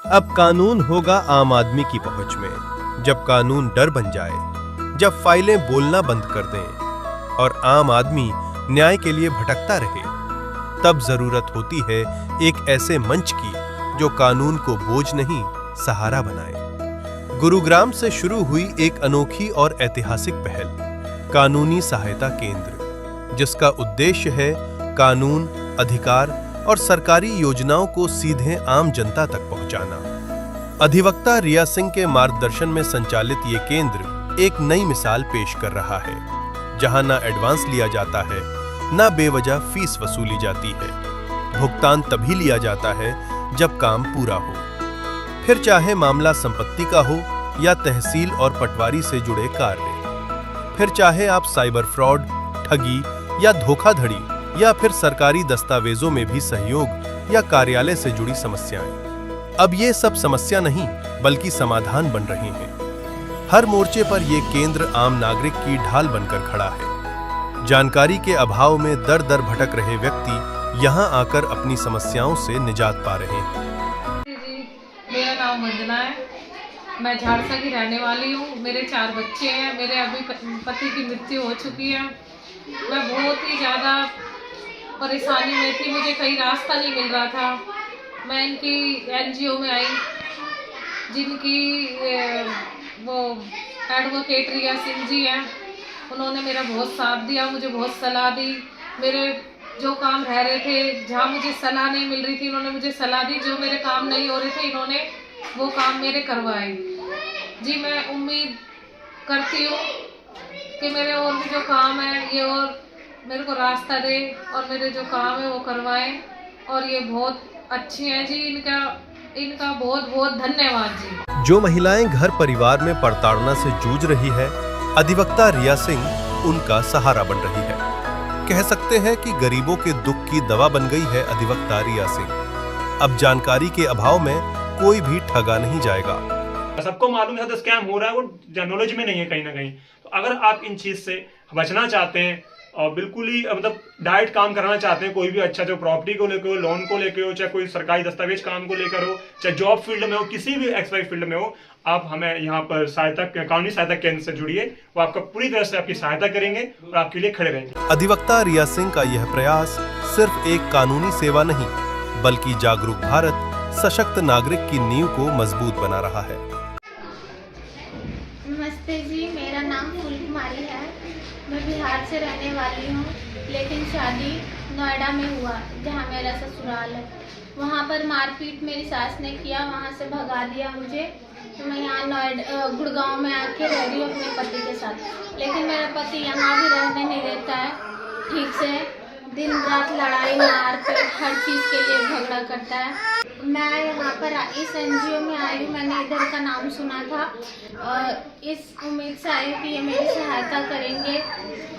अब कानून होगा आम आदमी की पहुंच में। जब कानून डर बन जाए, जब फाइलें बोलना बंद कर दें और आम आदमी न्याय के लिए भटकता रहे, तब जरूरत होती है एक ऐसे मंच की जो कानून को बोझ नहीं, सहारा बनाए। गुरुग्राम से शुरू हुई एक अनोखी और ऐतिहासिक पहल, कानूनी सहायता केंद्र, जिसका उद्देश्य है कानून, अधिकार और सरकारी योजनाओं को सीधे आम जनता तक पहुंचाना। अधिवक्ता रिया सिंह के मार्गदर्शन में संचालित ये केंद्र एक नई मिसाल पेश कर रहा है, जहां ना एडवांस लिया जाता है, ना बेवजह फीस वसूली जाती है। भुगतान तभी लिया जाता है जब काम पूरा हो, फिर चाहे मामला संपत्ति का हो या तहसील और पटवारी से जुड़े कार्य, फिर चाहे आप साइबर फ्रॉड, ठगी या धोखाधड़ी या फिर सरकारी दस्तावेजों में भी सहयोग या कार्यालय से जुड़ी समस्याएं। अब ये सब समस्या नहीं बल्कि समाधान बन रहे हैं। हर मोर्चे पर ये केंद्र आम नागरिक की ढाल बनकर खड़ा है। जानकारी के अभाव में दर दर भटक रहे व्यक्ति यहाँ आकर अपनी समस्याओं से निजात पा रहे हैं। मेरा नाम वंदना है, मैं झारसा की रहने वाली हूँ। मेरे 4 बच्चे हैं। मेरे अभी पति की मृत्यु हो चुकी है। मैं बहुत ही ज़्यादा परेशानी में थी, मुझे कहीं रास्ता नहीं मिल रहा था। मैं इनकी एनजीओ में आई, जिनकी वो एडवोकेट रिया सिंह जी हैं। उन्होंने मेरा बहुत साथ दिया, मुझे बहुत सलाह दी। मेरे जो काम रह रहे थे, जहाँ मुझे सलाह नहीं मिल रही थी, इन्होंने मुझे सलाह दी। जो मेरे काम नहीं हो रहे थे, इन्होंने वो काम मेरे करवाए। जी, मैं उम्मीद करती हूँ कि मेरे और भी जो काम है ये और मेरे को रास्ता दे और मेरे जो काम है वो करवाएं। और ये बहुत अच्छे हैं जी, इनका बहुत बहुत धन्यवाद जी। जो महिलाएं घर परिवार में प्रताड़ना से जूझ रही है, अधिवक्ता रिया सिंह उनका सहारा बन रही है। कह सकते हैं कि गरीबों के दुख की दवा बन गई है अधिवक्ता रिया सिंह। अब जानकारी के अभाव में कोई भी ठगा नहीं जाएगा। सबको मालूम है तो स्कैम हो रहा है, वो नॉलेज में नहीं है कहीं ना कहीं। तो अगर आप इन चीज से बचना चाहते हैं और बिल्कुल ही मतलब डायरेक्ट काम कराना चाहते हैं, कोई भी अच्छा, जो प्रॉपर्टी को लेकर हो, लोन को लेकर हो, चाहे कोई सरकारी दस्तावेज काम को लेकर हो, चाहे जॉब फील्ड में हो, किसी भी एक्सवाई फील्ड में हो, आप हमें यहाँ पर कानूनी सहायता केंद्र से जुड़िए। वो आपका पूरी तरह से आपकी सहायता करेंगे और आपके लिए खड़े रहेंगे। अधिवक्ता रिया सिंह का यह प्रयास सिर्फ एक कानूनी सेवा नहीं, बल्कि जागरूक भारत, सशक्त नागरिक की नींव को मजबूत बना रहा है। नमस्ते जी, मेरा नाम फूलकुमारी है। मैं बिहार से रहने वाली हूँ, लेकिन शादी नोएडा में हुआ, जहाँ मेरा ससुराल है। वहाँ पर मारपीट मेरी सास ने किया, वहाँ से भगा दिया मुझे। तो मैं यहाँ गुड़गांव में आके रह रही हूँ अपने पति के साथ। लेकिन मेरा पति यहाँ भी रहने नहीं देता है ठीक से। दिन रात लड़ाई, मारपीट, हर चीज़ के लिए झगड़ा करता है। मैं यहाँ पर इस एनजीओ में आई हूँ, मैंने इधर का नाम सुना था और इस उम्मीद से आई हूँ कि ये मेरी सहायता करेंगे।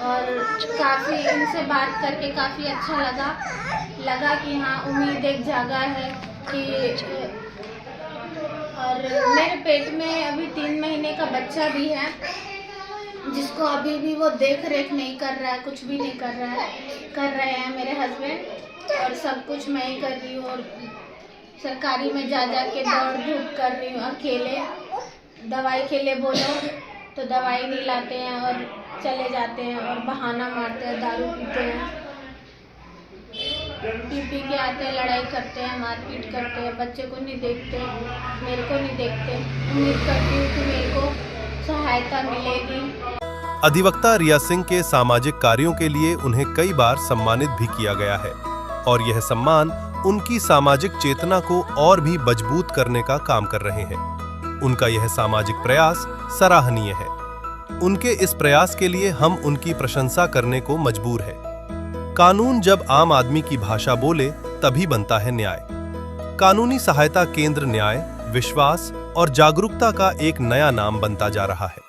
और काफ़ी इनसे बात करके काफ़ी अच्छा लगा कि हाँ, उम्मीद एक जागा है कि। और मेरे पेट में अभी 3 महीने का बच्चा भी है, जिसको अभी भी वो देख रेख नहीं कर रहा है, कुछ भी नहीं कर रहे हैं मेरे हस्बैंड। और सब कुछ मैं ही कर रही हूँ और सरकारी में जा के दौड़ धूप कर रही हूँ अकेले। दवाई के लिए बोलो तो दवाई नहीं लाते हैं और चले जाते हैं और बहाना मारते हैं, दारू पीते हैं, पी के आते हैं, लड़ाई करते हैं, मारपीट करते हैं। बच्चे को नहीं देखते, मेरे को नहीं देखते। उम्मीद करती हूँ कि मेरे को सहायता मिलेगी। अधिवक्ता रिया सिंह के सामाजिक कार्यों के लिए उन्हें कई बार सम्मानित भी किया गया है और यह सम्मान उनकी सामाजिक चेतना को और भी मजबूत करने का काम कर रहे हैं। उनका यह सामाजिक प्रयास सराहनीय है। उनके इस प्रयास के लिए हम उनकी प्रशंसा करने को मजबूर हैं। कानून जब आम आदमी की भाषा बोले तभी बनता है न्याय। कानूनी सहायता केंद्र न्याय, विश्वास और जागरूकता का एक नया नाम बनता जा रहा है।